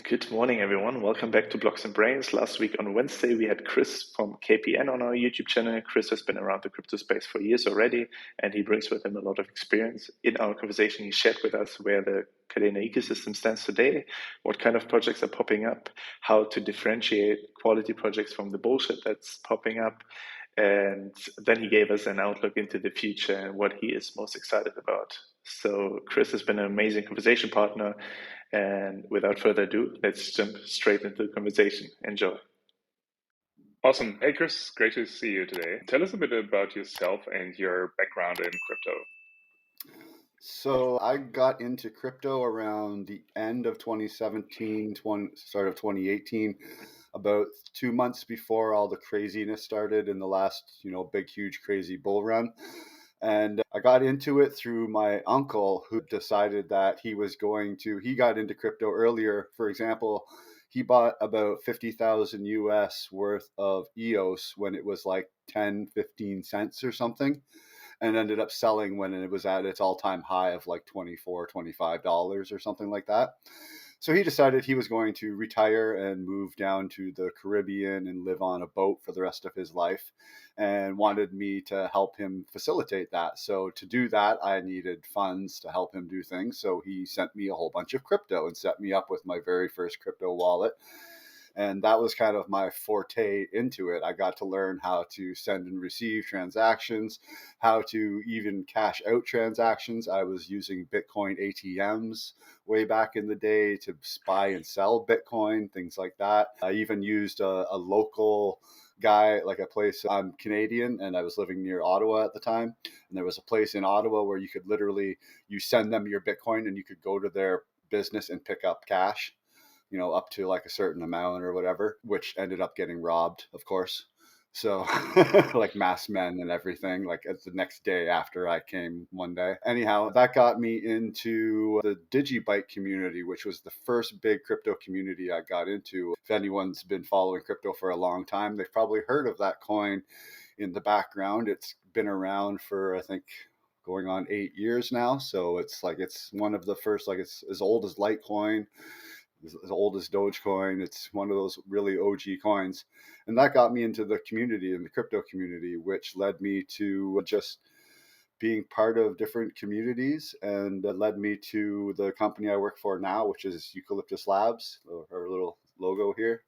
Good morning, everyone. Welcome back to Blocks and Brains. Last week on Wednesday, we had Chris from KPN on our YouTube channel. Chris has been around the crypto space for years already, and he brings with him a lot of experience. In our conversation, he shared with us where the Kadena Ecosystem stands today, what kind of projects are popping up, how to differentiate quality projects from the bullshit that's popping up. And then he gave us an outlook into the future and what he is most excited about. So Chris has been an amazing conversation partner. And without further ado, let's jump straight into the conversation. Enjoy. Awesome. Hey, Chris, great to see you today. Tell us a bit about yourself and your background in crypto. So I got into crypto around the end of 2017, start of 2018, about 2 months before all the craziness started in the last, big, huge, crazy bull run. And I got into it through my uncle, who decided that he got into crypto earlier. For example, he bought about 50,000 US worth of EOS when it was like 10, 15 cents or something, and ended up selling when it was at its all-time high of like $24, $25 or something like that. So he decided he was going to retire and move down to the Caribbean and live on a boat for the rest of his life, and wanted me to help him facilitate that. So to do that, I needed funds to help him do things. So he sent me a whole bunch of crypto and set me up with my very first crypto wallet. And that was kind of my forte into it. I got to learn how to send and receive transactions, how to even cash out transactions. I was using Bitcoin ATMs way back in the day to buy and sell Bitcoin, things like that. I even used a local guy, like a place. I'm Canadian and I was living near Ottawa at the time. And there was a place in Ottawa where you could you send them your Bitcoin and you could go to their business and pick up cash, up to like a certain amount or whatever, which ended up getting robbed, of course. So like mass men and everything, like the next day after I came one day. Anyhow, that got me into the Digibyte community, which was the first big crypto community I got into. If anyone's been following crypto for a long time, they've probably heard of that coin in the background. It's been around for, I think, going on 8 years now. So it's one of the first, like it's as old as Litecoin, as old as Dogecoin. It's one of those really OG coins. And that got me into the community and the crypto community, which led me to just being part of different communities, and that led me to the company I work for now, which is Eucalyptus Labs, our little logo here.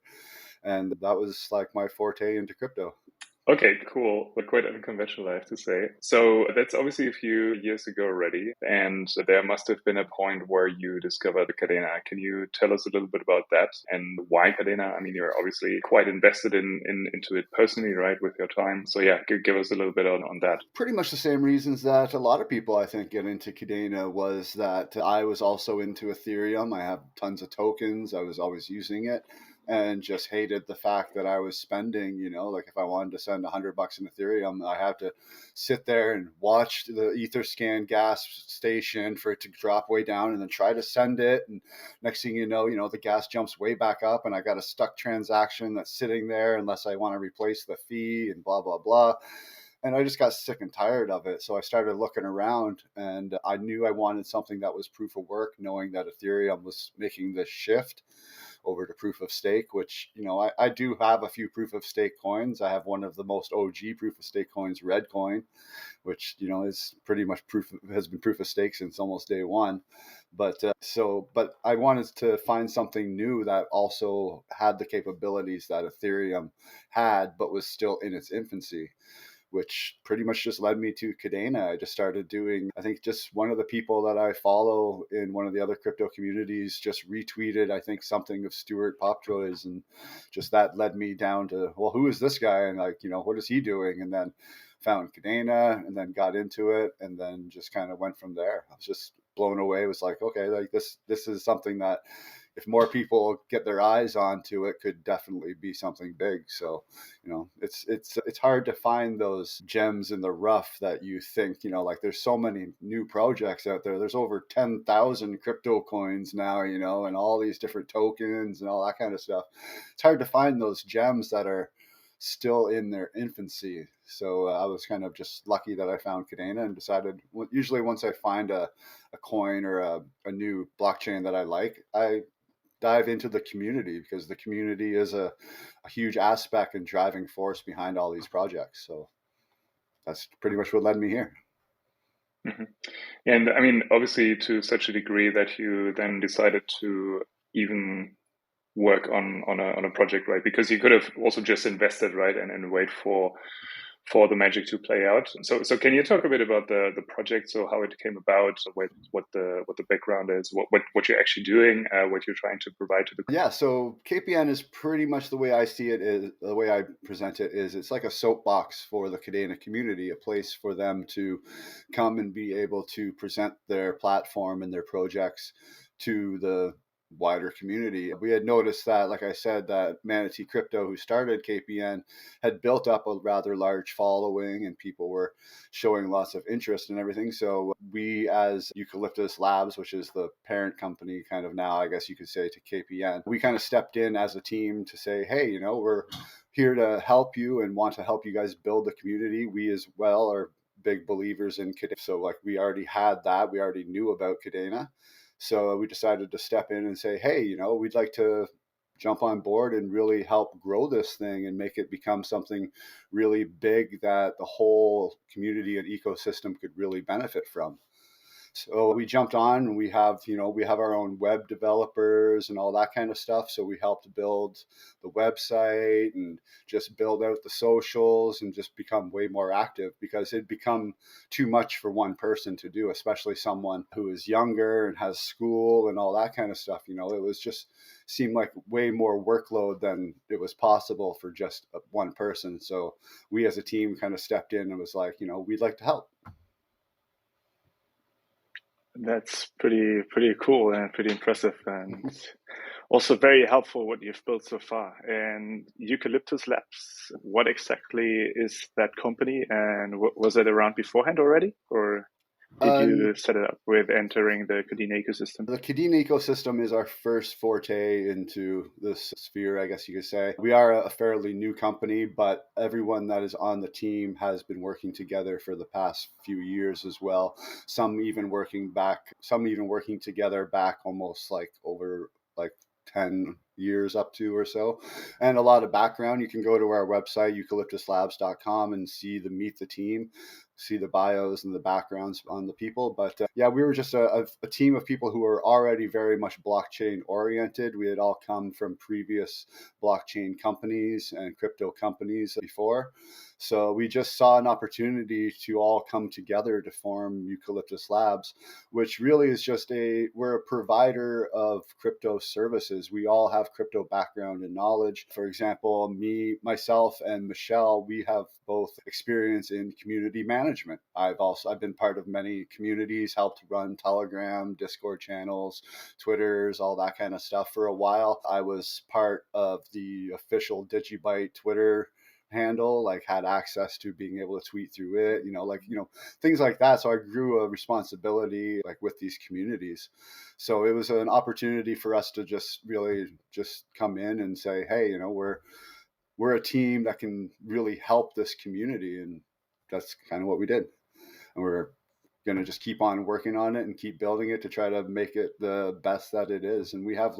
And that was like my forte into crypto. Okay, cool. But quite unconventional, I have to say. So that's obviously a few years ago already, and there must have been a point where you discovered Kadena. Can you tell us a little bit about that and why Kadena? I mean, you're obviously quite invested into it personally, right, with your time. So yeah, give us a little bit on that. Pretty much the same reasons that a lot of people, I think, get into Kadena, was that I was also into Ethereum. I have tons of tokens. I was always using it, and just hated the fact that I was spending, like if I wanted to send $100 in Ethereum, I have to sit there and watch the Etherscan gas station for it to drop way down and then try to send it. And next thing you know, the gas jumps way back up and I got a stuck transaction that's sitting there unless I want to replace the fee and blah, blah, blah. And I just got sick and tired of it. So I started looking around, and I knew I wanted something that was proof of work, knowing that Ethereum was making this shift over to proof of stake, which, I do have a few proof of stake coins. I have one of the most OG proof of stake coins, Redcoin, which, is pretty much has been proof of stake since almost day one. But I wanted to find something new that also had the capabilities that Ethereum had, but was still in its infancy, which pretty much just led me to Kadena. I just started doing, I think just one of the people that I follow in one of the other crypto communities just retweeted, I think, something of Stuart Popjoy's, and just that led me down to, well, who is this guy? And like, what is he doing? And then found Kadena and then got into it and then just kind of went from there. I was just blown away. It was like, okay, like this is something that if more people get their eyes onto it, could definitely be something big. So, it's hard to find those gems in the rough that you think, like there's so many new projects out there. There's over 10,000 crypto coins now, and all these different tokens and all that kind of stuff. It's hard to find those gems that are still in their infancy. So I was kind of just lucky that I found Kadena and decided, usually once I find a coin or a new blockchain that I like, I dive into the community, because the community is a huge aspect and driving force behind all these projects. So that's pretty much what led me here. Mm-hmm. And I mean, obviously, to such a degree that you then decided to even work on a project, right? Because you could have also just invested, right, and wait for the magic to play out. So can you talk a bit about the project? So how it came about, what the background is, what you're actually doing, what you're trying to provide to the Yeah, so KPN is pretty much, the way I see it, is the way I present it is it's like a soapbox for the Kadena community, a place for them to come and be able to present their platform and their projects to the wider community. We had noticed that, like I said, that Manatee Crypto, who started KPN, had built up a rather large following and people were showing lots of interest and everything. So we, as Eucalyptus Labs, which is the parent company kind of now, I guess you could say, to KPN, we kind of stepped in as a team to say, hey, you know, we're here to help you and want to help you guys build the community. We as well are big believers in Kadena. So like we already had that, we already knew about Kadena. So we decided to step in and say, hey, you know, we'd like to jump on board and really help grow this thing and make it become something really big that the whole community and ecosystem could really benefit from. So we jumped on, and we have our own web developers and all that kind of stuff. So we helped build the website and just build out the socials and just become way more active, because it'd become too much for one person to do, especially someone who is younger and has school and all that kind of stuff. You know, it was just seemed like way more workload than it was possible for just one person. So we as a team kind of stepped in and was like, you know, we'd like to help. That's pretty cool and pretty impressive, and also very helpful what you've built so far. And Eucalyptus Labs, what exactly is that company, and was it around beforehand already, or did you set it up with entering the Kadena ecosystem? The Kadena ecosystem is our first forte into this sphere, I guess you could say. We are a fairly new company, but everyone that is on the team has been working together for the past few years as well. Some even working together back almost like over like 10 years up to or so, and a lot of background. You can go to our website, eucalyptuslabs.com, and meet the team, see the bios and the backgrounds on the people. But yeah, we were just a team of people who were already very much blockchain oriented. We had all come from previous blockchain companies and crypto companies before. So we just saw an opportunity to all come together to form Eucalyptus Labs, which really is we're a provider of crypto services. We all have crypto background and knowledge. For example, myself and Michelle, we have both experience in community management. I've been part of many communities, helped run Telegram, Discord channels, Twitters, all that kind of stuff. For a while, I was part of the official Digibyte Twitter handle, like had access to being able to tweet through it, things like that. So I grew a responsibility like with these communities. So it was an opportunity for us to just really just come in and say, hey, you know, we're a team that can really help this community. And that's kind of what we did. And we're going to just keep on working on it and keep building it to try to make it the best that it is. And we have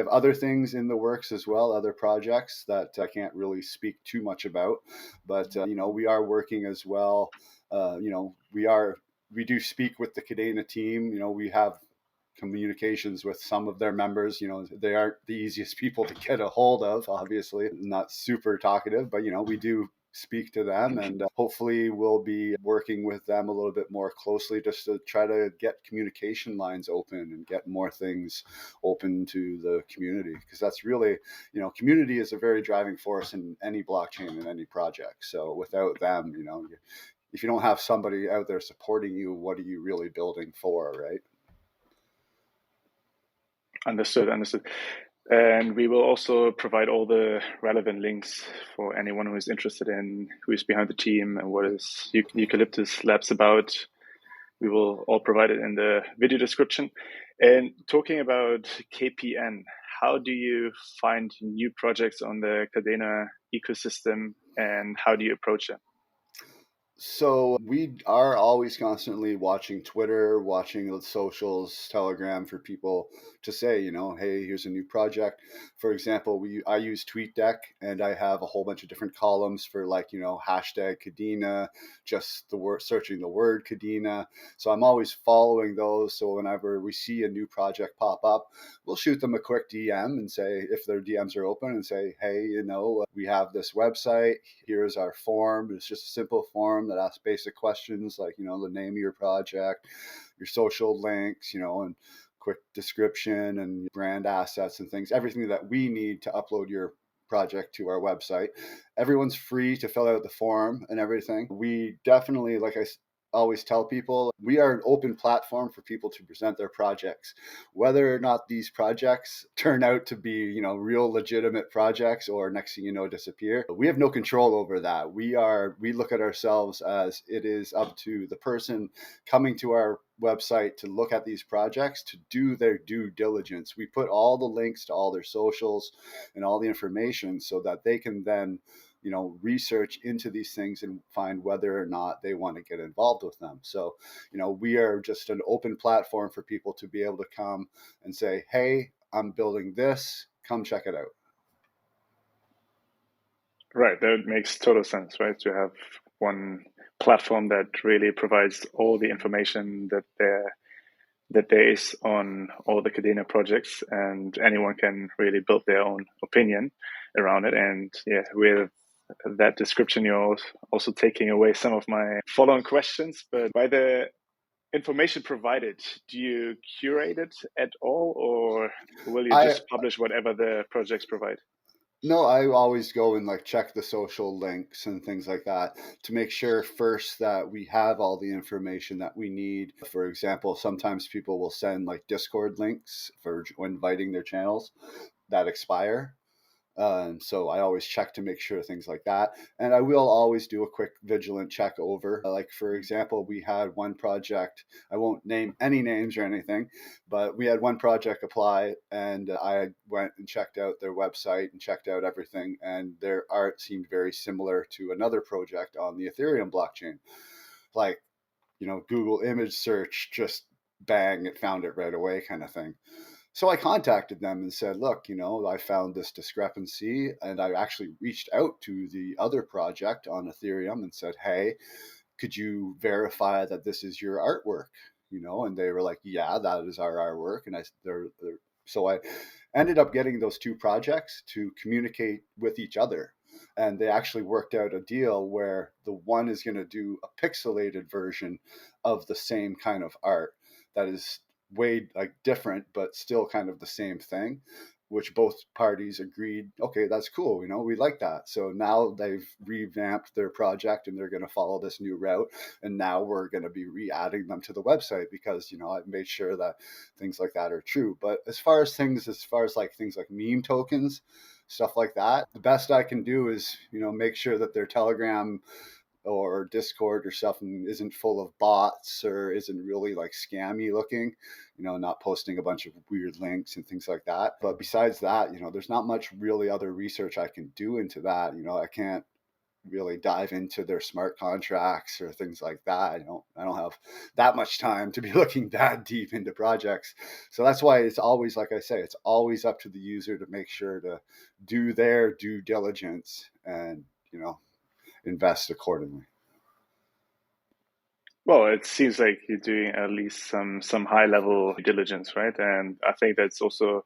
other things in the works as well, other projects that I can't really speak too much about, but we are working as well. We do speak with the Kadena team. We have communications with some of their members. They aren't the easiest people to get a hold of, obviously not super talkative, but we do speak to them, and hopefully we'll be working with them a little bit more closely just to try to get communication lines open and get more things open to the community, because that's really, community is a very driving force in any blockchain and any project. So without them, if you don't have somebody out there supporting you, what are you really building for, right? Understood. And we will also provide all the relevant links for anyone who is interested in who is behind the team and what is Eucalyptus Labs about. We will all provide it in the video description. And talking about KPN, how do you find new projects on the Kadena ecosystem, and how do you approach them? So we are always constantly watching Twitter, watching the socials, Telegram for people to say, hey, here's a new project. For example, I use TweetDeck, and I have a whole bunch of different columns for hashtag Kadena, just the word, searching the word Kadena. So I'm always following those. So whenever we see a new project pop up, we'll shoot them a quick DM and say, if their DMs are open, and say, hey, we have this website. Here's our form. It's just a simple form that asks basic questions like, the name of your project, your social links, and quick description and brand assets and things, everything that we need to upload your project to our website. Everyone's free to fill out the form and everything. We definitely, like I always tell people, we are an open platform for people to present their projects. Whether or not these projects turn out to be, real legitimate projects or next thing you know, disappear, we have no control over that. We look at ourselves as it is up to the person coming to our website to look at these projects to do their due diligence. We put all the links to all their socials and all the information so that they can then research into these things and find whether or not they want to get involved with them. So, we are just an open platform for people to be able to come and say, hey, I'm building this, come check it out. Right, that makes total sense, right? To have one platform that really provides all the information that there is on all the Kadena projects, and anyone can really build their own opinion around it. And yeah, with that description, you're also taking away some of my follow-on questions. But by the information provided, do you curate it at all, or will you just publish whatever the projects provide? No, I always go and check the social links and things like that to make sure first that we have all the information that we need. For example, sometimes people will send Discord links for inviting their channels that expire. So I always check to make sure things like that. And I will always do a quick vigilant check over. For example, we had one project, I won't name any names or anything, but we had one project apply, and I went and checked out their website and checked out everything. And their art seemed very similar to another project on the Ethereum blockchain. Google image search, just bang, it found it right away kind of thing. So I contacted them and said, look, I found this discrepancy, and I actually reached out to the other project on Ethereum and said, hey, could you verify that this is your artwork? And they were like, yeah, that is our artwork. And so I ended up getting those two projects to communicate with each other. And they actually worked out a deal where the one is going to do a pixelated version of the same kind of art that is way different, but still kind of the same thing, which both parties agreed, okay, that's cool, we like that. So now they've revamped their project and they're going to follow this new route, and now we're going to be re-adding them to the website because I've made sure that things like that are true. But as far as things like meme tokens, stuff like that, the best I can do is make sure that their Telegram or Discord or something isn't full of bots or isn't really scammy looking, not posting a bunch of weird links and things like that. But besides that, there's not much really other research I can do into that. I can't really dive into their smart contracts or things like that. I don't have that much time to be looking that deep into projects. So that's why it's always, like I say, it's always up to the user to make sure to do their due diligence and, invest accordingly. Well, it seems like you're doing at least some high level diligence, right? And I think that's also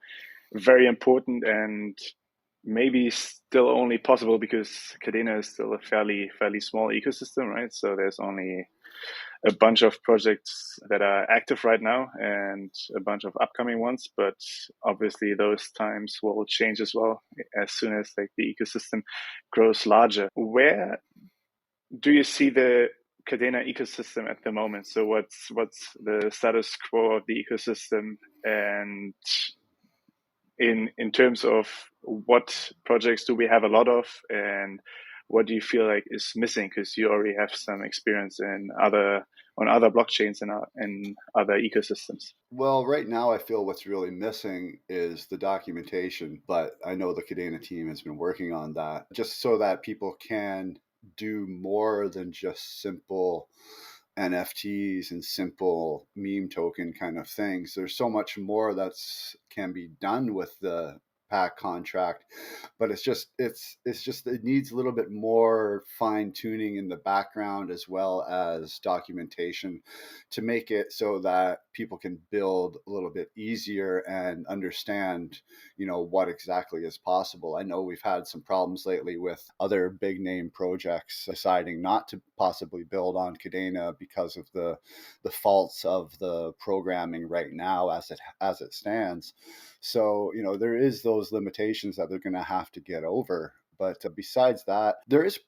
very important, and maybe still only possible because Kadena is still a fairly small ecosystem, right? So there's only a bunch of projects that are active right now and a bunch of upcoming ones, but obviously those times will change as well as soon as the ecosystem grows larger. Where do you see the Kadena ecosystem at the moment? So what's the status quo of the ecosystem, and in terms of what projects do we have a lot of, and what do you feel like is missing? Because you already have some experience on other blockchains and in other ecosystems. Well, right now I feel what's really missing is the documentation, but I know the Kadena team has been working on that just so that people can do more than just simple NFTs and simple meme token kind of things. There's so much more that's can be done with the pack contract, but it's just it needs a little bit more fine tuning in the background as well as documentation to make it so that people can build a little bit easier and understand, what exactly is possible. I know we've had some problems lately with other big name projects deciding not to possibly build on Kadena because of the faults of the programming right now as it stands. So, there is those limitations that they're going to have to get over. But besides that, there is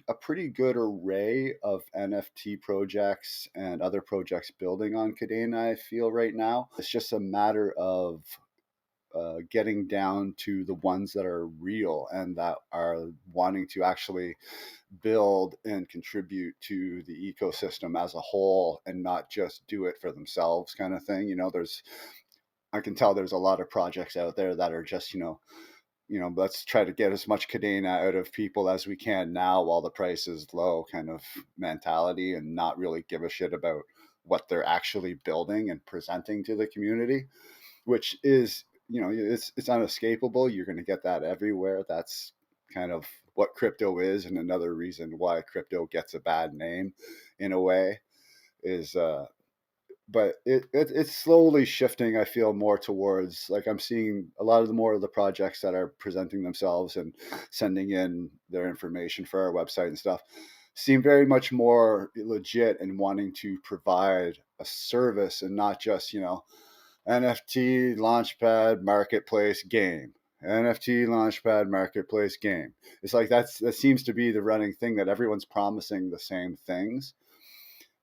a pretty good array of NFT projects and other projects building on Kadena, I feel, right now. It's just a matter of getting down to the ones that are real and that are wanting to actually build and contribute to the ecosystem as a whole and not just do it for themselves kind of thing. I can tell there's a lot of projects out there that are just, let's try to get as much Kadena out of people as we can now while the price is low kind of mentality, and not really give a shit about what they're actually building and presenting to the community, which is, it's unescapable. You're going to get that everywhere. That's kind of what crypto is, and another reason why crypto gets a bad name in a way is but it's slowly shifting. I feel more towards, like, I'm seeing a lot of the more of the projects that are presenting themselves and sending in their information for our website and stuff seem very much more legit and wanting to provide a service and not just, NFT launchpad marketplace game. NFT launchpad marketplace game. It's like that seems to be the running thing, that everyone's promising the same things.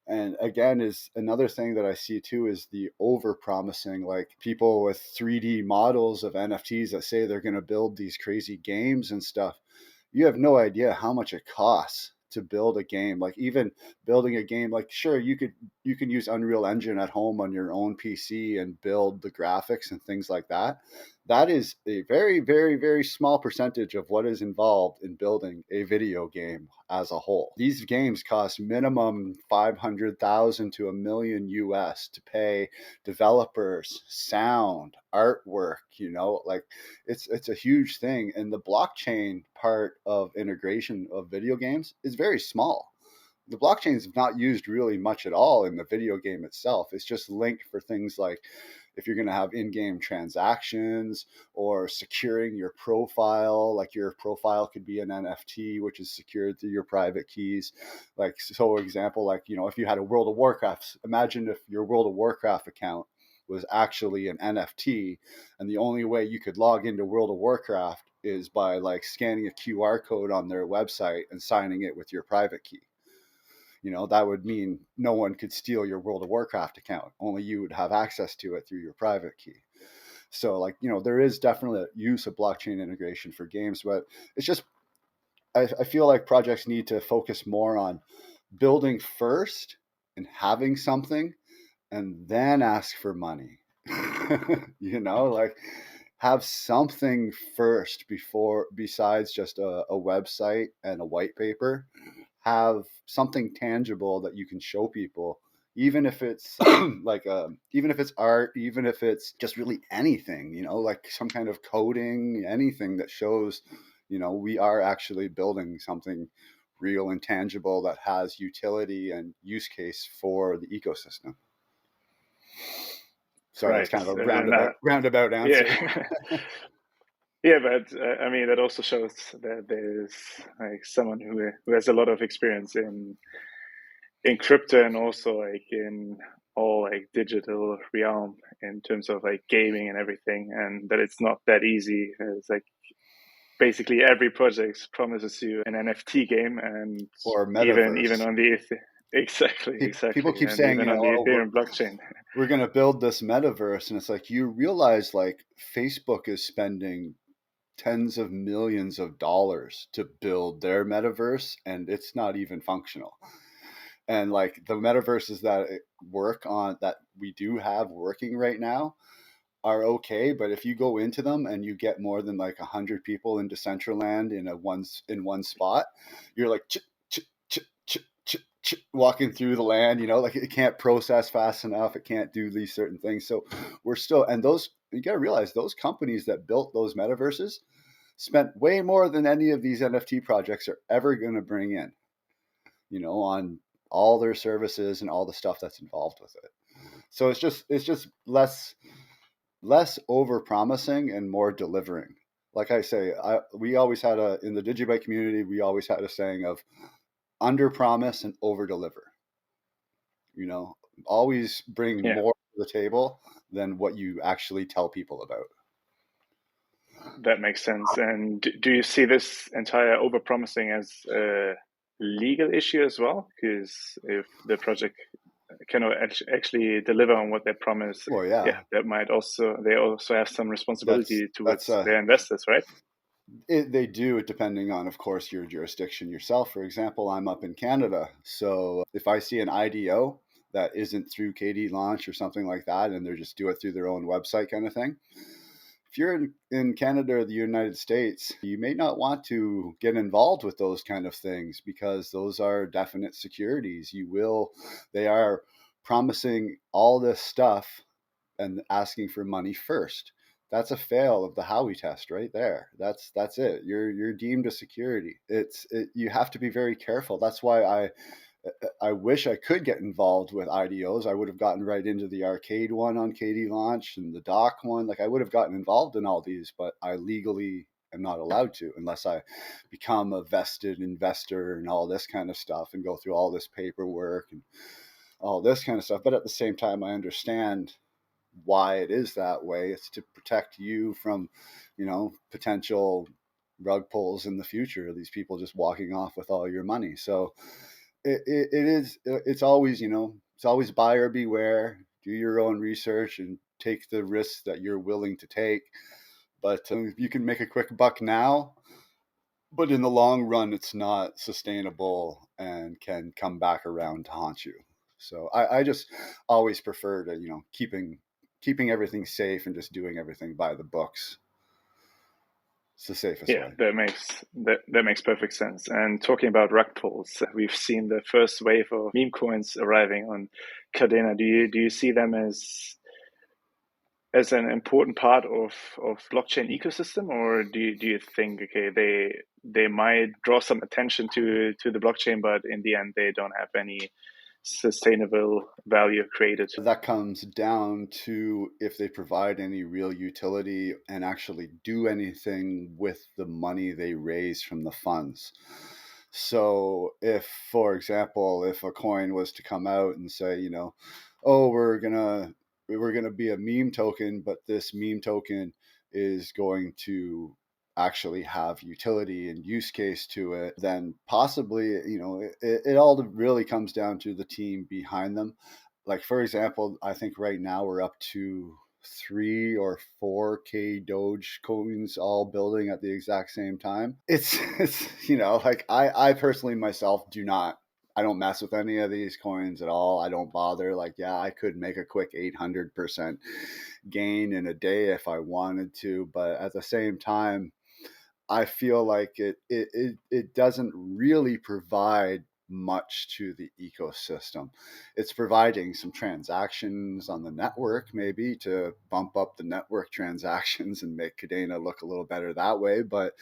And again, is another thing that I see too, is the over promising, like people with 3D models of NFTs that say they're going to build these crazy games and stuff. You have no idea how much it costs to build a game. Like, even building a game, like, sure, you can use Unreal Engine at home on your own PC and build the graphics and things like that. That is a very, very, very small percentage of what is involved in building a video game as a whole. These games cost minimum 500,000 to $1 million US to pay developers, sound, artwork, like it's a huge thing. And the blockchain part of integration of video games is very small. The blockchain is not used really much at all in the video game itself. It's just linked for things like if you're going to have in-game transactions or securing your profile. Like, your profile could be an NFT, which is secured through your private keys. Like, so example, like, if you had a World of Warcraft, imagine if your World of Warcraft account was actually an NFT, and the only way you could log into World of Warcraft is by, like, scanning a QR code on their website and signing it with your private key. That would mean no one could steal your World of Warcraft account. Only you would have access to it through your private key. So, like, there is definitely a use of blockchain integration for games, but it's just, I feel like projects need to focus more on building first and having something, and then ask for money. Like, have something first besides just a website and a white paper. Have something tangible that you can show people, even if it's even if it's art, even if it's just really anything, like some kind of coding, anything that shows, we are actually building something real and tangible that has utility and use case for the ecosystem. Sorry, Right. that's kind of a roundabout answer. Yeah. Yeah, but I mean, that also shows that there's like someone who has a lot of experience in crypto, and also like in all like digital realm in terms of like gaming and everything, and that it's not that easy. It's like basically every project promises you an NFT game, and Or even metaverse. on the exactly, People keep and saying, even on the Ethereum blockchain. we're going to build this metaverse, and it's like, you realize, like, Facebook is spending tens of millions of dollars to build their metaverse, and it's not even functional. And, like, the metaverses that we do have working right now are okay, but if you go into them and you get more than like 100 people in Decentraland in one spot, you're like, walking through the land, like it can't process fast enough. It can't do these certain things. So we're still, and you got to realize those companies that built those metaverses spent way more than any of these NFT projects are ever going to bring in, on all their services and all the stuff that's involved with it. So it's just less over promising and more delivering. Like I say, we always had in the Digibyte community, we always had a saying of under promise and over deliver. Always bring more to the table than what you actually tell people about. That makes sense. And do you see this entire overpromising as a legal issue as well? Because if the project cannot actually deliver on what they promise, well, yeah, that might they also have some responsibility towards their investors, right? They do, depending on, of course, your jurisdiction yourself. For example, I'm up in Canada. So if I see an IDO that isn't through KD Launch or something like that, and they just do it through their own website kind of thing, if you're in Canada or the United States, you may not want to get involved with those kind of things because those are definite securities. They are promising all this stuff and asking for money first. That's a fail of the Howey test right there. That's it. You're deemed a security. You have to be very careful. That's why I wish I could get involved with IDOs. I would have gotten right into the arcade one on KD Launch and the dock one. Like I would have gotten involved in all these, but I legally am not allowed to unless I become a vested investor and all this kind of stuff and go through all this paperwork and all this kind of stuff. But at the same time, I understand why it is that way. It's to protect you from, potential rug pulls in the future. These people just walking off with all your money. So it's always, it's always buyer beware. Do your own research and take the risks that you're willing to take. But you can make a quick buck now, but in the long run, it's not sustainable and can come back around to haunt you. So I just always prefer to, keeping everything safe and just doing everything by the books. It's the safest way. That makes perfect sense. And talking about rug pulls, we've seen the first wave of meme coins arriving on Kadena. Do you see them as an important part of blockchain ecosystem, or do you think they might draw some attention to the blockchain, but in the end they don't have any sustainable value created? That comes down to if they provide any real utility and actually do anything with the money they raise from the funds. So if, for example, if a coin was to come out and say, oh, we're gonna be a meme token, but this meme token is going to actually have utility and use case to it, then possibly, it all really comes down to the team behind them. Like, for example, I think right now we're up to 3 or 4K Doge coins all building at the exact same time. It's like I personally myself I don't mess with any of these coins at all. I don't bother. Like, yeah, I could make a quick 800% gain in a day if I wanted to, but at the same time, I feel like it doesn't really provide much to the ecosystem. It's providing some transactions on the network, maybe to bump up the network transactions and make Kadena look a little better that way. But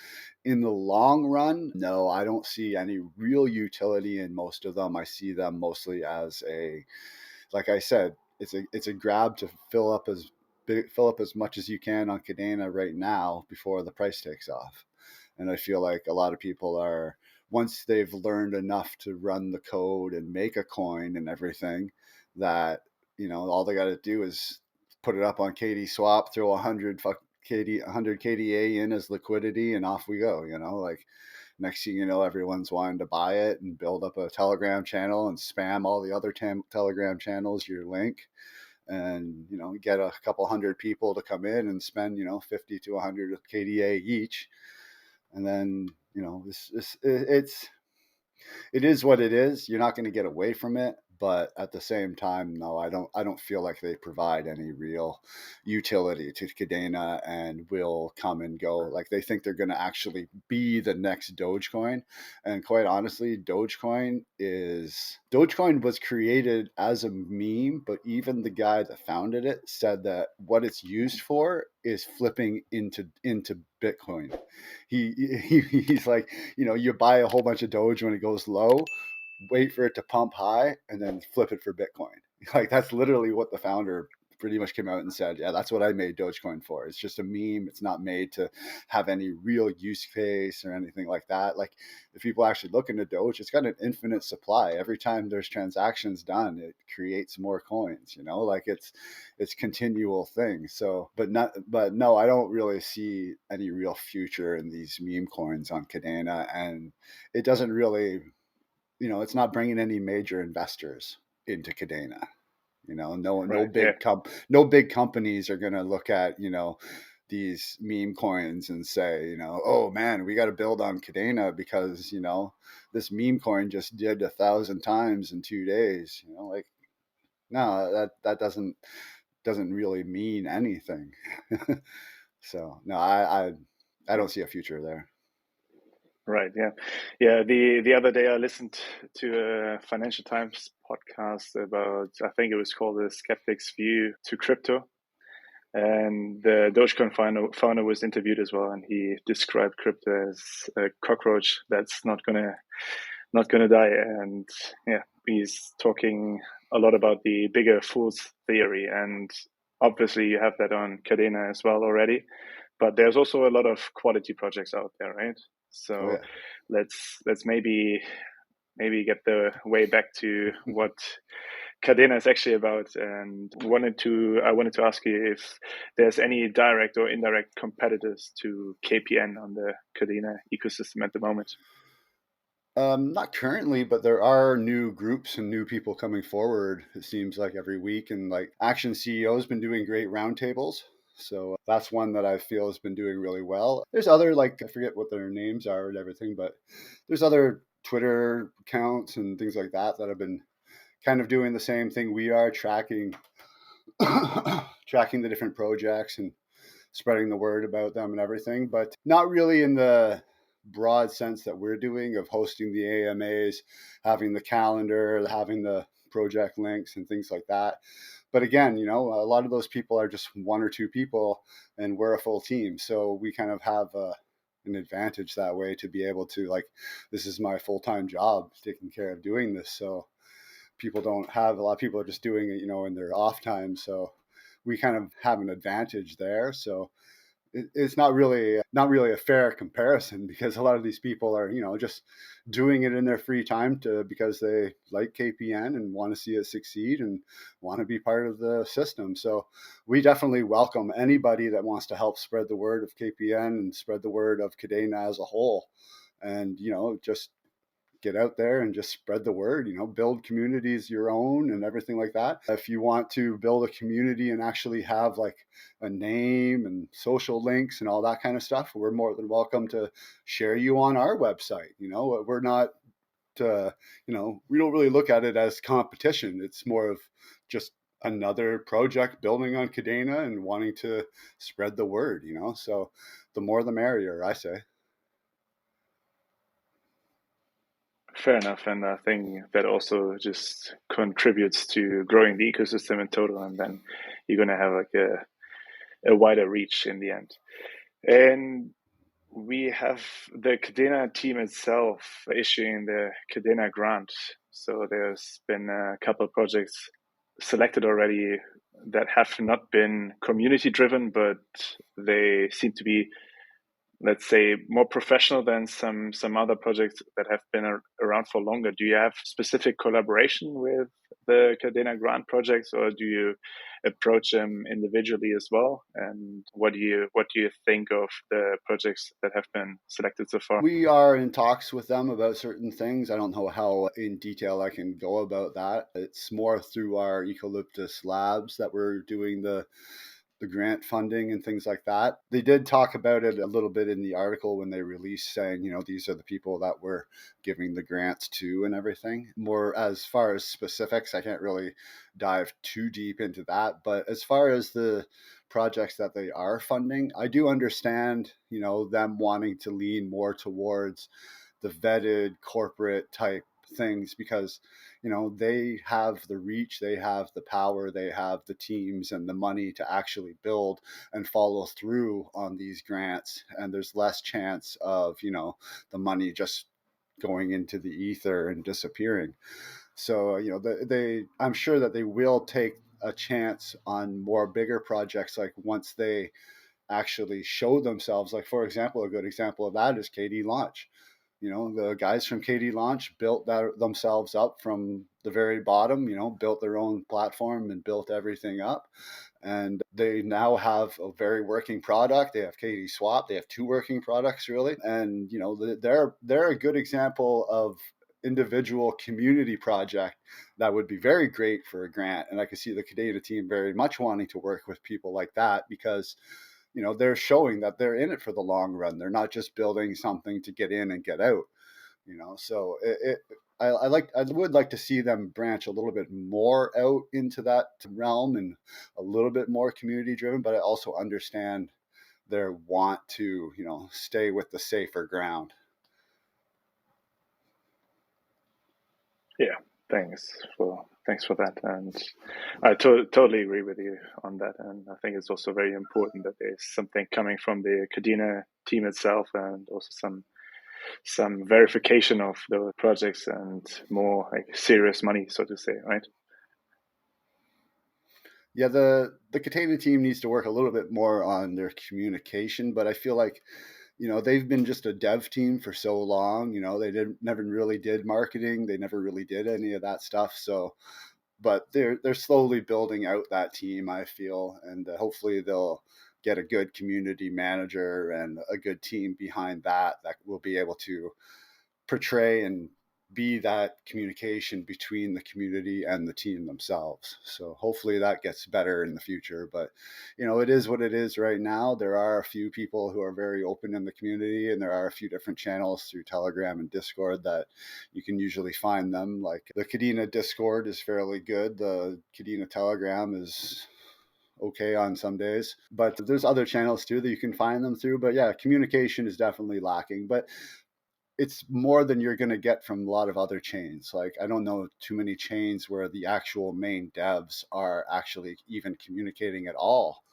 in the long run, no, I don't see any real utility in most of them. I see them mostly as like I said, it's a grab to fill up as much as you can on Kadena right now before the price takes off. And I feel like a lot of people are, once they've learned enough to run the code and make a coin and everything, that, all they got to do is put it up on KD Swap, throw 100 KDA in as liquidity, and off we go. Like, next thing you know, everyone's wanting to buy it and build up a Telegram channel and spam all the other Telegram channels your link, and get a couple hundred people to come in and spend 50 to 100 KDA each. And then, it is what it is. You're not going to get away from it, But at the same time, no, I don't feel like they provide any real utility to Kadena and will come and go. Like they think they're going to actually be the next Dogecoin. And quite honestly, Dogecoin was created as a meme, but even the guy that founded it said that what it's used for is flipping into Bitcoin. He's like, you buy a whole bunch of Doge when it goes low, wait for it to pump high, and then flip it for Bitcoin. Like that's literally what the founder pretty much came out and said. Yeah, that's what I made Dogecoin for. It's just a meme. It's not made to have any real use case or anything like that. Like if people actually look into Doge, it's got an infinite supply. Every time there's transactions done, it creates more coins, like it's continual thing. So, but no, I don't really see any real future in these meme coins on Kadena, and it doesn't really, it's not bringing any major investors into Kadena. Right. Yeah. No big companies are going to look at, these meme coins and say, oh man, we got to build on Kadena because, this meme coin just did 1,000 times in 2 days. Like, no, that doesn't really mean anything. So no, I don't see a future there. Right. Yeah. Yeah. The other day I listened to a Financial Times podcast about, I think it was called The Skeptic's View to Crypto. And the Dogecoin founder was interviewed as well, and he described crypto as a cockroach that's not gonna die. And yeah, he's talking a lot about the bigger fools theory, and obviously you have that on Kadena as well already. But there's also a lot of quality projects out there, right? So Oh, yeah. let's maybe get the way back to what Kadena is actually about, and I wanted to ask you if there's any direct or indirect competitors to KPN on the Kadena ecosystem at the moment. Not currently, but there are new groups and new people coming forward. It seems like every week, and like Action CEO has been doing great roundtables. So that's one that I feel has been doing really well. There's other, like, I forget what their names are and everything, but there's other Twitter accounts and things like that have been kind of doing the same thing we are, tracking tracking the different projects and spreading the word about them and everything, but not really in the broad sense that we're doing of hosting the AMAs, having the calendar, having the project links and things like that. But again, a lot of those people are just one or two people, and we're a full team. So we kind of have an advantage that way to be able to, like, this is my full-time job, taking care of doing this. So people don't have, a lot of people are just doing it, in their off time. So we kind of have an advantage there. So it's not really a fair comparison, because a lot of these people are, just doing it in their free time because they like KPN and want to see it succeed and want to be part of the system. So we definitely welcome anybody that wants to help spread the word of KPN and spread the word of Kadena as a whole, and just get out there and just spread the word, build communities your own and everything like that. If you want to build a community and actually have like a name and social links and all that kind of stuff, we're more than welcome to share you on our website. We're not, we don't really look at it as competition. It's more of just another project building on Kadena and wanting to spread the word, so the more the merrier, I say. Fair enough, and I think that also just contributes to growing the ecosystem in total, and then you're gonna have like a wider reach in the end. And we have the Kadena team itself issuing the Kadena grant. So there's been a couple of projects selected already that have not been community driven, but they seem to be, let's say, more professional than some other projects that have been around for longer. Do you have specific collaboration with the Kadena grant projects, or do you approach them individually as well? And what do you think of the projects that have been selected so far? We are in talks with them about certain things. I don't know how in detail I can go about that. It's more through our Eucalyptus Labs that we're doing the the grant funding and things like that. They did talk about it a little bit in the article when they released, saying, these are the people that we're giving the grants to and everything. More as far as specifics, I can't really dive too deep into that. But as far as the projects that they are funding, I do understand, them wanting to lean more towards the vetted corporate type things, because they have the reach, they have the power, they have the teams and the money to actually build and follow through on these grants, and there's less chance of the money just going into the ether and disappearing. So I'm sure that they will take a chance on more bigger projects, like once they actually show themselves. Like, for example, a good example of that is KD Launch. The guys from KD Launch built themselves up from the very bottom, built their own platform and built everything up. And they now have a very working product. They have KD Swap. They have two working products, really. And, they're a good example of individual community project that would be very great for a grant. And I could see the Kadena team very much wanting to work with people like that, because they're showing that they're in it for the long run. They're not just building something to get in and get out. So I would like to see them branch a little bit more out into that realm and a little bit more community driven. But I also understand their want to stay with the safer ground. Yeah, thanks for that, and I totally agree with you on that. And I think it's also very important that there's something coming from the Kadena team itself, and also some verification of the projects and more like serious money, so to say, right? Yeah, the Kadena team needs to work a little bit more on their communication, but I feel like they've been just a dev team for so long. They never really did marketing. They never really did any of that stuff. So, but they're slowly building out that team, I feel, and hopefully they'll get a good community manager and a good team behind that will be able to portray and be that communication between the community and the team themselves. So hopefully that gets better in the future. But it is what it is right now. There are a few people who are very open in the community, and there are a few different channels through Telegram and Discord that you can usually find them. Like the Kadena Discord is fairly good. The Kadena Telegram is okay on some days, but there's other channels too that you can find them through. But yeah, communication is definitely lacking. But it's more than you're going to get from a lot of other chains. Like, I don't know too many chains where the actual main devs are actually even communicating at all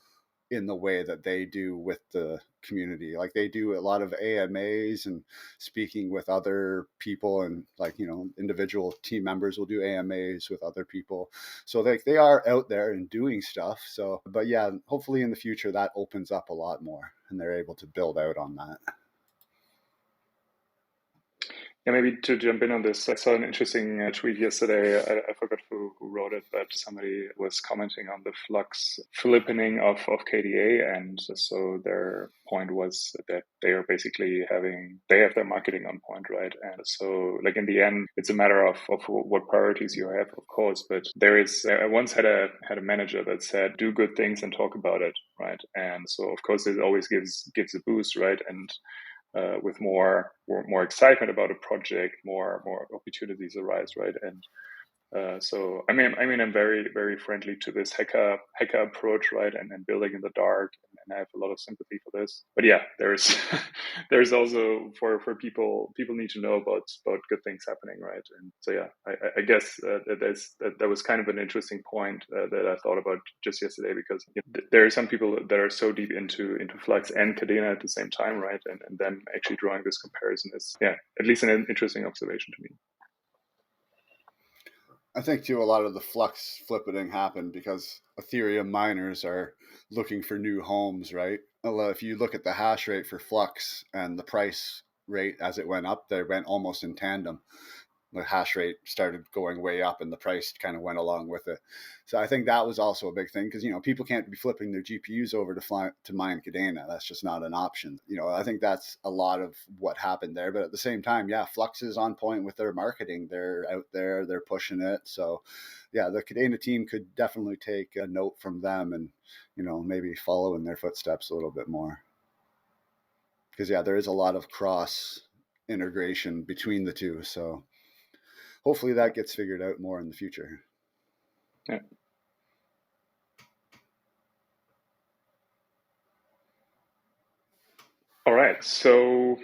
in the way that they do with the community. Like, they do a lot of AMAs and speaking with other people, and like, individual team members will do AMAs with other people. So they are out there and doing stuff. So, but yeah, hopefully in the future that opens up a lot more and they're able to build out on that. Yeah, maybe to jump in on this, I saw an interesting tweet yesterday. I forgot who wrote it, but somebody was commenting on the flux flippening of KDA. And so their point was that they are basically they have their marketing on point, right? And so like in the end, it's a matter of what priorities you have, of course. But I once had a manager that said, do good things and talk about it, right? And so of course it always gives a boost, right? And with more excitement about a project, more opportunities arise, right? And so I mean, I'm very, very friendly to this hacker approach, right? And building in the dark, and I have a lot of sympathy for this. But yeah, there's there's also for people need to know about good things happening, right? And so yeah, I guess that was kind of an interesting point that I thought about just yesterday, because there are some people that are so deep into Flux and Kadena at the same time, right? And then actually drawing this comparison is, yeah, at least an interesting observation to me. I think too, a lot of the flux flippening happened because Ethereum miners are looking for new homes, right? If you look at the hash rate for Flux and the price rate as it went up, they went almost in tandem. the hash rate started going way up and the price kind of went along with it. So I think that was also a big thing because, people can't be flipping their GPUs over to mine Kadena. That's just not an option. I think that's a lot of what happened there. But at the same time, yeah, Flux is on point with their marketing. They're out there, they're pushing it. So yeah, the Kadena team could definitely take a note from them and, maybe follow in their footsteps a little bit more. Because yeah, there is a lot of cross integration between the two. So hopefully that gets figured out more in the future. Yeah. All right. So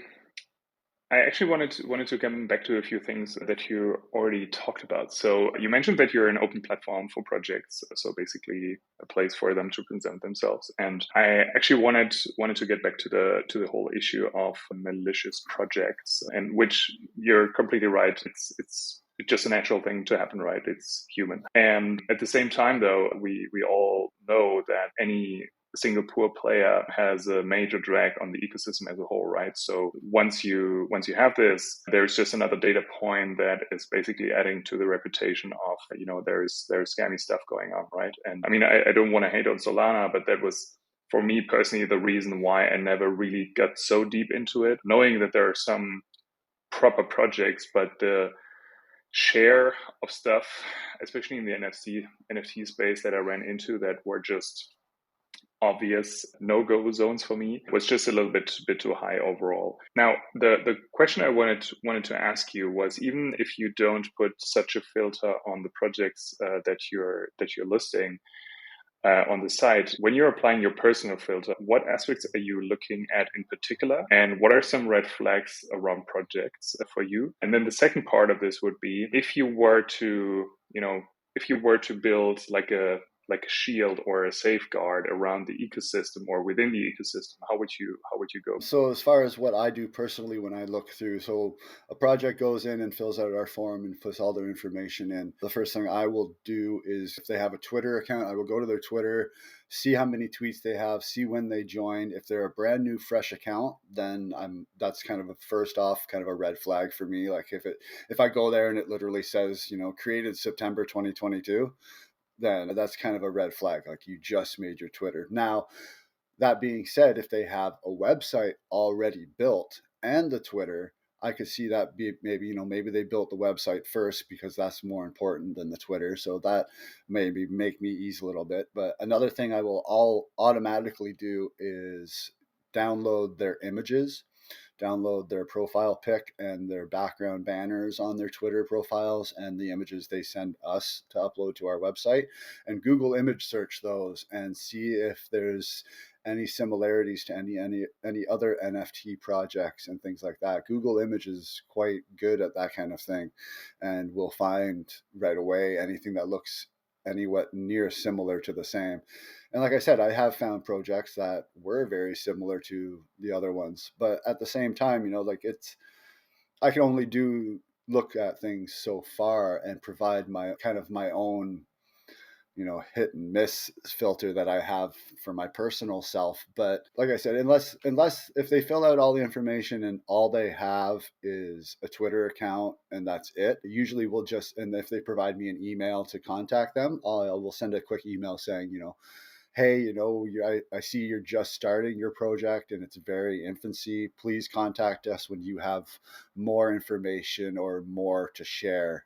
I actually wanted to come back to a few things that you already talked about. So you mentioned that you're an open platform for projects, so basically a place for them to present themselves. And I actually wanted to get back to the whole issue of malicious projects, and which you're completely right. It's just a natural thing to happen, right? It's human. And at the same time, though, we all know that any single poor player has a major drag on the ecosystem as a whole, right? So once you have this, there's just another data point that is basically adding to the reputation of, there's scammy stuff going on, right? And I mean, I don't want to hate on Solana, but that was, for me personally, the reason why I never really got so deep into it, knowing that there are some proper projects, but the share of stuff, especially in the NFT space that I ran into, that were just obvious no-go zones for me, was just a little bit too high overall. Now, the question I wanted to ask you was, even if you don't put such a filter on the projects that you're listing on the site, when you're applying your personal filter, what aspects are you looking at in particular, and what are some red flags around projects for you? And then the second part of this would be, if you were to build like a shield or a safeguard around the ecosystem or within the ecosystem, how would you go? So as far as what I do personally when I look through, so a project goes in and fills out our form and puts all their information in. The first thing I will do is, if they have a Twitter account, I will go to their Twitter, see how many tweets they have, see when they joined. If they're a brand new fresh account, then that's kind of a red flag for me. Like if I go there and it literally says, created September 2022, then that's kind of a red flag. Like, you just made your Twitter. Now, that being said, if they have a website already built and the Twitter, I could see that maybe they built the website first because that's more important than the Twitter. So that maybe make me ease a little bit. But another thing I will all automatically do is download their images, download their profile pic and their background banners on their Twitter profiles and the images they send us to upload to our website, and Google image search those and see if there's any similarities to any other NFT projects and things like that. Google Image is quite good at that kind of thing, and we'll find right away anything that looks anywhere near similar to the same. And like I said, I have found projects that were very similar to the other ones, but at the same time, I can only look at things so far and provide my own hit and miss filter that I have for my personal self. But like I said, unless if they fill out all the information and all they have is a Twitter account and that's it, usually and if they provide me an email to contact them, we'll send a quick email saying, hey, I see you're just starting your project and it's very infancy. Please contact us when you have more information or more to share,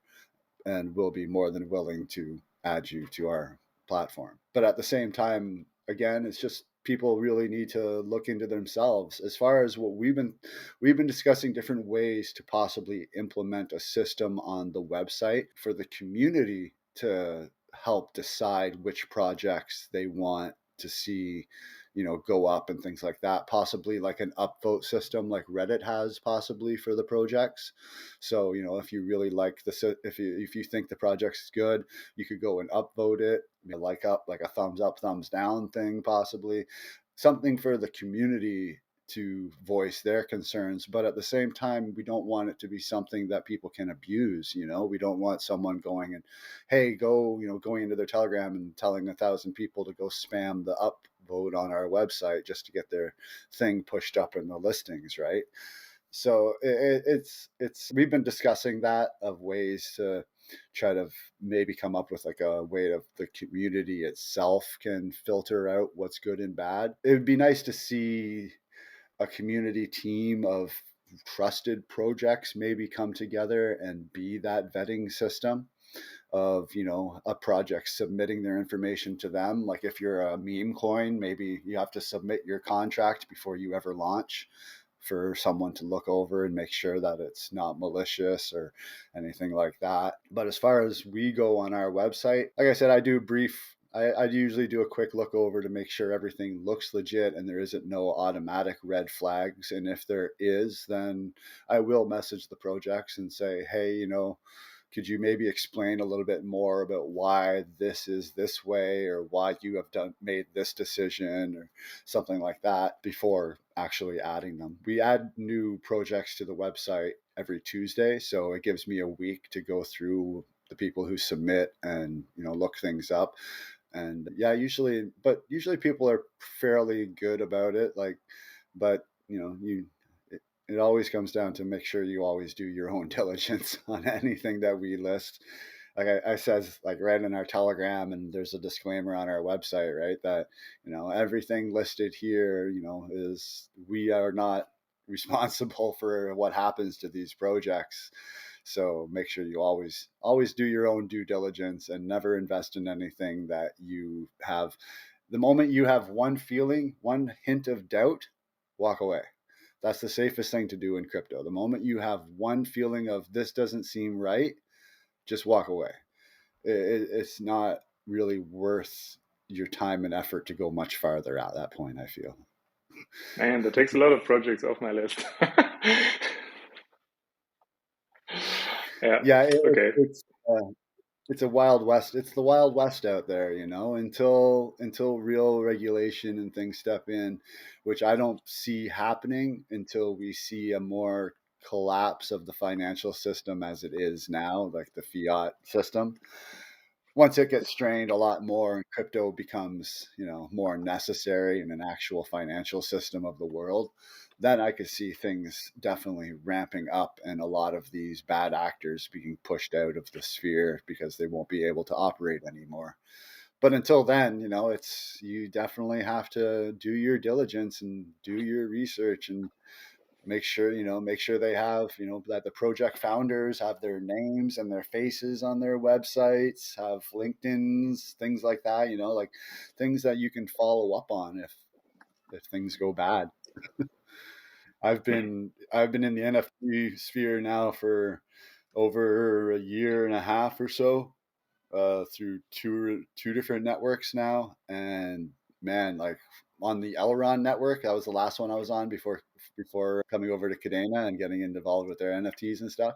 and we'll be more than willing to add you to our platform. But at the same time, again, it's just people really need to look into themselves. As far as what we've been discussing different ways to possibly implement a system on the website for the community to help decide which projects they want to see go up and things like that. Possibly like an upvote system like Reddit has possibly for the projects. So, if you really like if you think the project's good, you could go and upvote it, like a thumbs up, thumbs down thing, possibly something for the community to voice their concerns. But at the same time, we don't want it to be something that people can abuse. We don't want someone going and, hey, going into their Telegram and telling 1,000 people to go spam the upvote on our website just to get their thing pushed up in the listings, right? So it's we've been discussing that of ways to try to maybe come up with like a way of the community itself can filter out what's good and bad. It would be nice to see a community team of trusted projects maybe come together and be that vetting system of, you know, a project submitting their information to them. Like if you're a meme coin, maybe you have to submit your contract before you ever launch for someone to look over and make sure that it's not malicious or anything like that. But as far as we go on our website, like I said, I usually do a quick look over to make sure everything looks legit and there isn't no automatic red flags. And if there is, then I will message the projects and say, hey, you know, could you maybe explain a little bit more about why this is this way, or why you have made this decision, or something like that before actually adding them? We add new projects to the website every Tuesday, so it gives me a week to go through the people who submit and, you know, look things up. And yeah, usually people are fairly good about it. Like, but you know, it always comes down to make sure you always do your own diligence on anything that we list. Like I says, like right in our Telegram, and there's a disclaimer on our website, right? That, you know, everything listed here, you know, is, we are not responsible for what happens to these projects. So make sure you always do your own due diligence and never invest in anything that you have. The moment you have one feeling, one hint of doubt, walk away. That's the safest thing to do in crypto. The moment you have one feeling of this doesn't seem right, just walk away. It's not really worth your time and effort to go much farther at that point, I feel. Man, that takes a lot of projects off my list. Yeah. Yeah, Okay. it's a wild west. It's the wild west out there, you know, until real regulation and things step in, which I don't see happening until we see a more collapse of the financial system as it is now, like the fiat system. Once it gets strained a lot more and crypto becomes, you know, more necessary in an actual financial system of the world, then I could see things definitely ramping up and a lot of these bad actors being pushed out of the sphere because they won't be able to operate anymore. But until then, you know, you definitely have to do your diligence and do your research and make sure they have, you know, that the project founders have their names and their faces on their websites, have LinkedIn's, things like that, you know, like things that you can follow up on if things go bad. I've been in the NFT sphere now for over a year and a half or so, through two different networks now. And man, like on the Elron network, that was the last one I was on before coming over to Kadena and getting involved with their NFTs and stuff.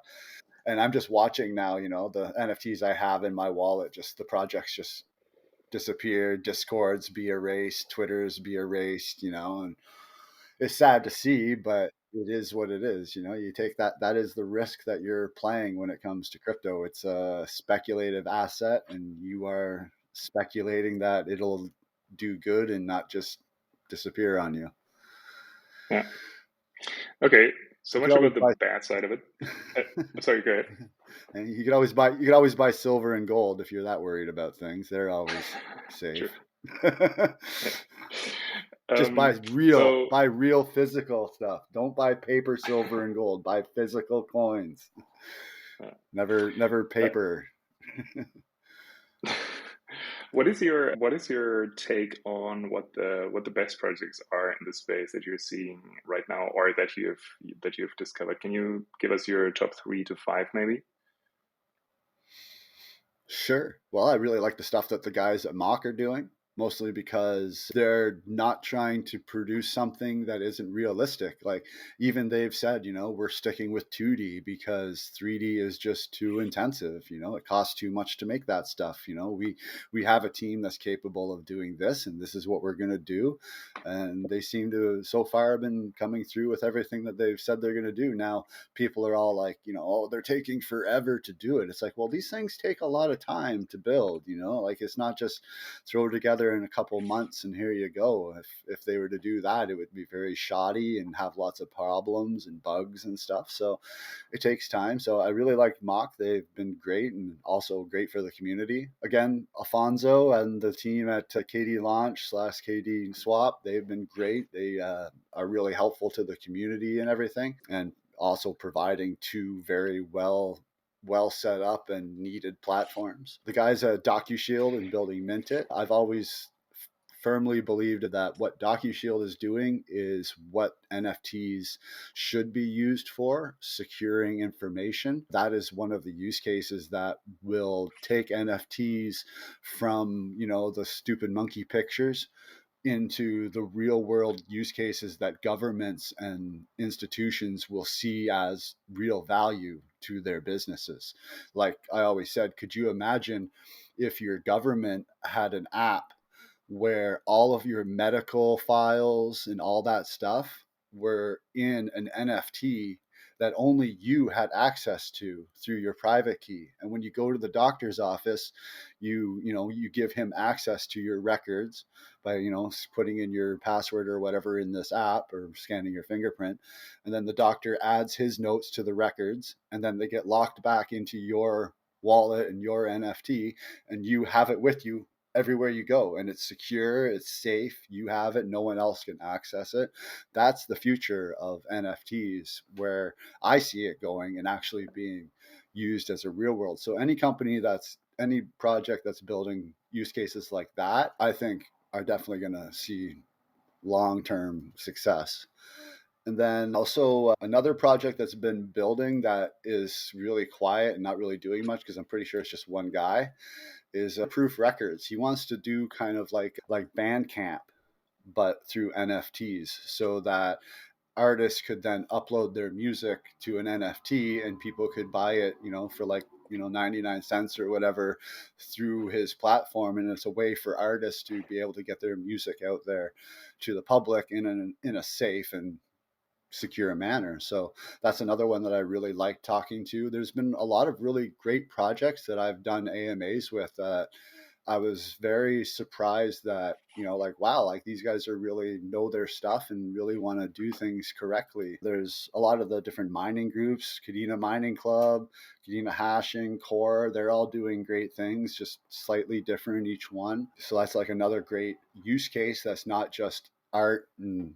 And I'm just watching now, you know, the NFTs I have in my wallet, just the projects just disappear, Discords be erased, Twitters be erased, you know, and it's sad to see, but it is what it is. You know, you take that is the risk that you're playing when it comes to crypto. It's a speculative asset, and you are speculating that it'll do good and not just disappear on you. Yeah. Okay. So You much could always about the buy, bad side of it. Sorry, go ahead. and you could always buy silver and gold if you're that worried about things. They're always safe. Just So buy real physical stuff. Don't buy paper, silver, and gold. Buy physical coins. Never paper. what is your take on what the best projects are in the space that you're seeing right now, or that you've discovered? Can you give us your top 3 to 5 maybe? Sure. Well, I really like the stuff that the guys at Mock are doing, mostly because they're not trying to produce something that isn't realistic. Like, even they've said, you know, we're sticking with 2D because 3D is just too intensive. You know, it costs too much to make that stuff. You know, we have a team that's capable of doing this, and this is what we're going to do. And they seem to so far have been coming through with everything that they've said they're going to do. Now, people are all like, you know, oh, they're taking forever to do it. It's like, well, these things take a lot of time to build, you know, like it's not just throw together together in a couple months and here you go. If they were to do that, it would be very shoddy and have lots of problems and bugs and stuff. So it takes time. So I really like Mock. They've been great and also great for the community. Again, Alfonso and the team at KD Launch / KD Swap, they've been great. They are really helpful to the community and everything, and also providing two very well set up and needed platforms. The guys at DocuShield and building Mintit, I've always firmly believed that what DocuShield is doing is what NFTs should be used for, securing information. That is one of the use cases that will take NFTs from, the stupid monkey pictures into the real world use cases that governments and institutions will see as real value to their businesses. Like I always said, could you imagine if your government had an app where all of your medical files and all that stuff were in an NFT that only you had access to through your private key? And when you go to the doctor's office, you give him access to your records by putting in your password or whatever in this app or scanning your fingerprint, and then the doctor adds his notes to the records, and then they get locked back into your wallet and your NFT, and you have it with you everywhere you go, and it's secure, it's safe, you have it, no one else can access it. That's the future of NFTs, where I see it going and actually being used as a real world. So any project that's building use cases like that, I think are definitely going to see long-term success. And then also another project that's been building that is really quiet and not really doing much, because I'm pretty sure it's just one guy, is Proof Records. He wants to do kind of like Bandcamp, but through NFTs, so that artists could then upload their music to an NFT and people could buy it, for 99 cents or whatever through his platform. And it's a way for artists to be able to get their music out there to the public in a safe and secure manner. So that's another one that I really like talking to. There's been a lot of really great projects that I've done AMAs with that I was very surprised that, wow, these guys are really know their stuff and really want to do things correctly. There's a lot of the different mining groups, Kadena Mining Club, Kadena Hashing, Core, they're all doing great things, just slightly different each one. So that's another great use case that's not just art and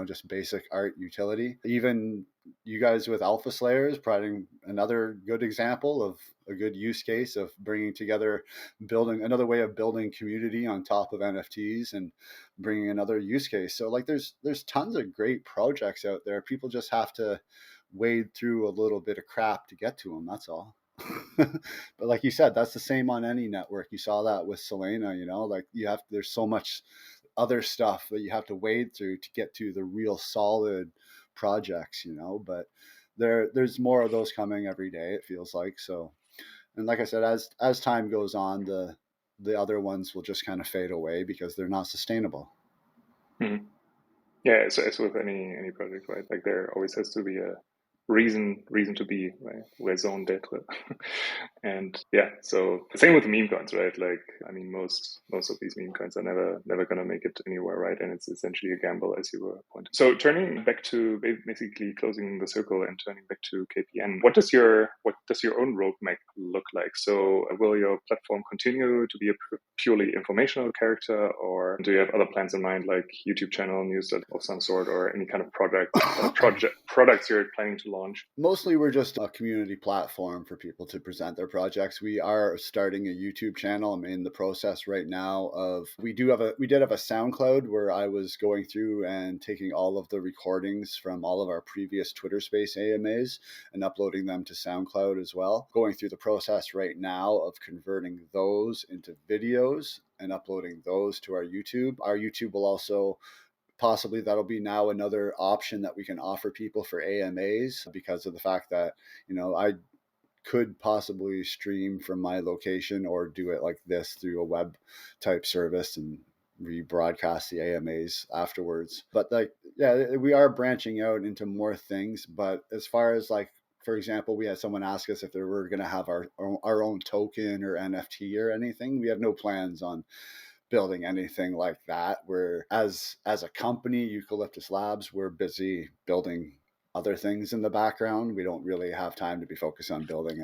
just basic art utility. Even you guys with Alpha Slayers, providing another good example of a good use case of bringing together, building another way of building community on top of NFTs and bringing another use case. So there's tons of great projects out there. People just have to wade through a little bit of crap to get to them. That's all. But like you said, that's the same on any network. You saw that with Selena, there's so much other stuff that you have to wade through to get to the real solid projects, but there's more of those coming every day, it feels like. So, and like I said, as time goes on, the other ones will just kind of fade away because they're not sustainable. Mm-hmm. Yeah, so as with any project, right? There always has to be a reason to be, right? Raison d'être. And yeah, so same with meme coins, right? Most of these meme coins are never gonna make it anywhere, right? And it's essentially a gamble, as you were pointing. So turning back to basically closing the circle and turning back to KPN, what does your own roadmap look like? So will your platform continue to be a purely informational character, or do you have other plans in mind, like YouTube channel, newsletter of some sort, or any kind of products you're planning to launch? Mostly we're just a community platform for people to present their projects. We are starting a YouTube channel. I'm in the process right now of, we did have a SoundCloud where I was going through and taking all of the recordings from all of our previous Twitter Space AMAs and uploading them to SoundCloud as well. Going through the process right now of converting those into videos and uploading those to our YouTube. Our YouTube will also possibly, that'll be now another option that we can offer people for AMAs, because of the fact that, I could possibly stream from my location or do it like this through a web type service and rebroadcast the AMAs afterwards. But we are branching out into more things. But as far as for example, we had someone ask us if they were going to have our own token or NFT or anything. We have no plans on building anything like that. We're as a company, Eucalyptus Labs, we're busy building other things in the background. We don't really have time to be focused on building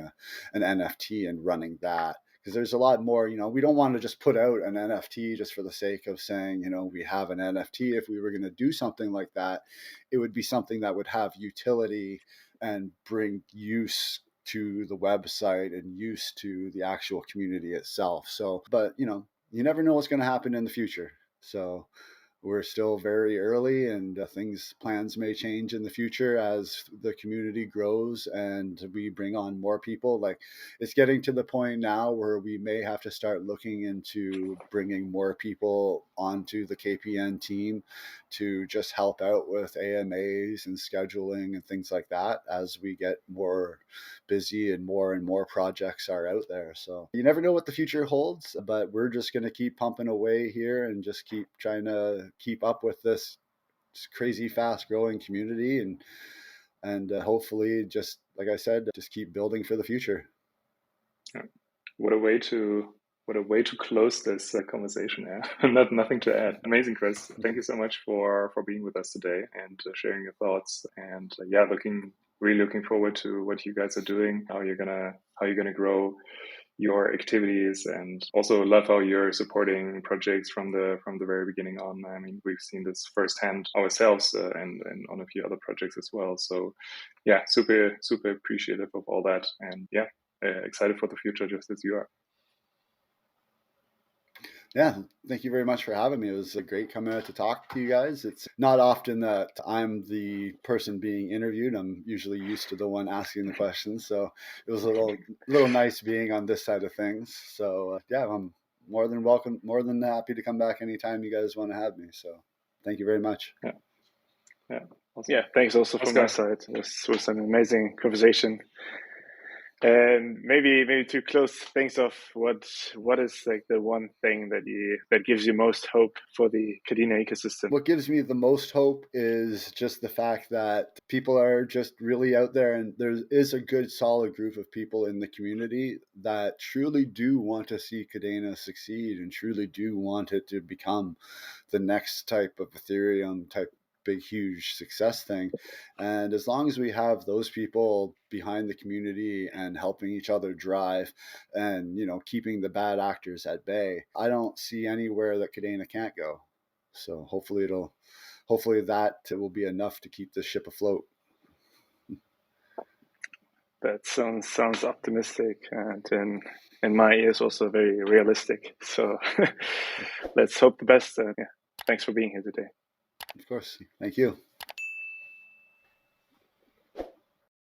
an NFT and running that, because there's a lot more. We don't want to just put out an NFT just for the sake of saying, we have an NFT. If we were going to do something like that, it would be something that would have utility and bring use to the website and use to the actual community itself. So, but you never know what's going to happen in the future. So we're still very early, and plans may change in the future as the community grows and we bring on more people. Like, it's getting to the point now where we may have to start looking into bringing more people onto the KPN team to just help out with AMAs and scheduling and things like that as we get more busy and more projects are out there. So you never know what the future holds, but we're just going to keep pumping away here and just keep trying to keep up with this crazy fast growing community, and hopefully, just like I said, just keep building for the future. Yeah. What a way to close this conversation. Yeah, nothing to add. Amazing, Chris. Thank you so much for being with us today and sharing your thoughts. And really looking forward to what you guys are doing, how you're gonna grow your activities, and also love how you're supporting projects from the very beginning on. I mean, we've seen this firsthand ourselves, and on a few other projects as well. So yeah, super appreciative of all that, and yeah, excited for the future just as you are. Yeah, thank you very much for having me. It was great coming out to talk to you guys. It's not often that I'm the person being interviewed. I'm usually used to the one asking the questions. So it was a little nice being on this side of things. So yeah, I'm more than welcome, more than happy to come back anytime you guys want to have me. So thank you very much. Yeah. Awesome. Yeah, thanks also from my side. This was an amazing conversation. And maybe to close things off, what is like the one thing that gives you most hope for the Kadena ecosystem? What gives me the most hope is just the fact that people are just really out there, and there is a good solid group of people in the community that truly do want to see Kadena succeed and truly do want it to become the next type of Ethereum type big huge success thing. And as long as we have those people behind the community and helping each other drive, and keeping the bad actors at bay, I don't see anywhere that Kadena can't go. So hopefully that will be enough to keep the ship afloat. That sounds optimistic, and in my ears also very realistic. So let's hope the best. Yeah, thanks for being here today. Of course. Thank you.